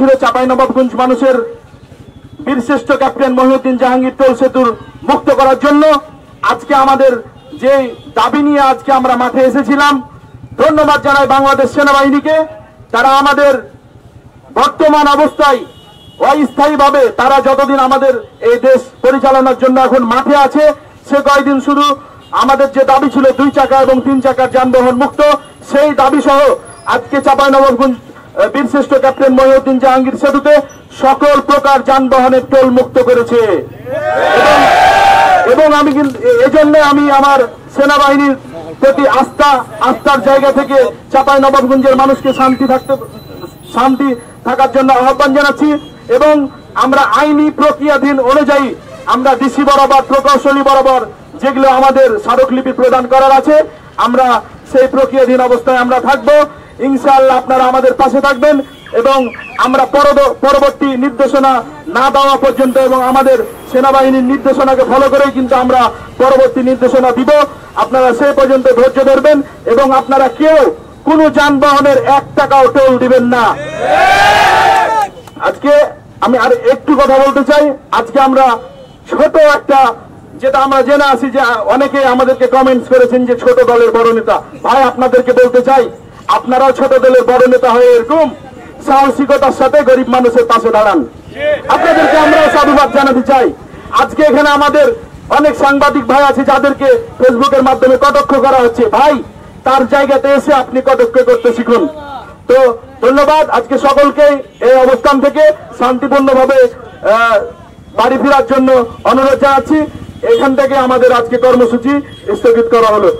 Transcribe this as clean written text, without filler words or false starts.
ছিল চাঁপাইনবাবগঞ্জ মানুষের বীরশ্রেষ্ঠ ক্যাপ্টেন মহিউদ্দিন জাহাঙ্গীর টোল সেতুর মুক্ত করার জন্য। আজকে আমাদের যে দাবি নিয়ে আজকে আমরা মাঠে এসেছিলাম, ধন্যবাদ জানাই বাংলাদেশ সেনাবাহিনীকে। তারা আমাদের বর্তমান অবস্থায় অস্থায়ীভাবে তারা যতদিন আমাদের এই দেশ পরিচালনার জন্য এখন মাঠে আছে, সে কয়েকদিন শুধু আমাদের যে দাবি ছিল 2 চাকা এবং 3 চাকার যানবাহন মুক্ত, সেই দাবি সহ আজকে চাঁপাইনবাবগঞ্জ বীরশ্রেষ্ঠ ক্যাপ্টেন মহিউদ্দিন জাহাঙ্গীর সেতুতে সকল প্রকার যানবাহনের টোল মুক্ত করেছে। এবং আমি কিন্তু এজন্য আমি আমার সেনাবাহিনীর প্রতি আস্থার জায়গা থেকে চাঁপাইনবাবগঞ্জের মানুষকে শান্তি থাকার জন্য আহ্বান জানাচ্ছি। এবং আমরা আইনি প্রক্রিয়াধীন অনুযায়ী আমরা ডিসি বরাবর, প্রকৌশলী বরাবর যেগুলো আমাদের স্মারকলিপি প্রদান করার আছে, আমরা সেই প্রক্রিয়াধীন অবস্থায় আমরা থাকবো। ইনশাআল্লাহ আপনারা আমাদের পাশে থাকবেন এবং আমরা পরবর্তী নির্দেশনা না দেওয়া পর্যন্ত এবং আমাদের সেনাবাহিনীর নির্দেশনাকে ফলো করেই কিন্তু আমরা পরবর্তী নির্দেশনা দিব। আপনারা সেই পর্যন্ত ধৈর্য ধরবেন এবং আপনারা কেউ কোনো যানবাহনের 1 টাকাও টোল দিবেন না। আজকে আমি আর একটু কথা বলতে চাই। আজকে আমরা ছোট একটা, যেটা আমরা জেনে আছি যে অনেকে আমাদেরকে কমেন্টস করেছেন যে ছোট দলের বড় নেতা। ভাই, আপনাদেরকে বলতে চাই, আপনারাও ছোট দলের বড় নেতা হয়ে এরকম সাহসিকতার সাথে গরিব মানুষের পাশে দাঁড়ান। আপনাদেরকে আমরাও সাধুবাদ জানাতে চাই। আজকে এখানে আমাদের অনেক সাংবাদিক ভাই আছে যাদেরকে ফেসবুকের মাধ্যমে কটাক্ষ করা হচ্ছে। ভাই, তার জায়গাতে এসে আপনি কটাক্ষ করতে শিখুন। তো ধন্যবাদ। আজকে সকলকে এই অবস্থান থেকে শান্তিপূর্ণভাবে বাড়ি ফেরার জন্য অনুরোধ জানাচ্ছি। এখান থেকে আমাদের আজকে কর্মসূচি স্থগিত করা হলো।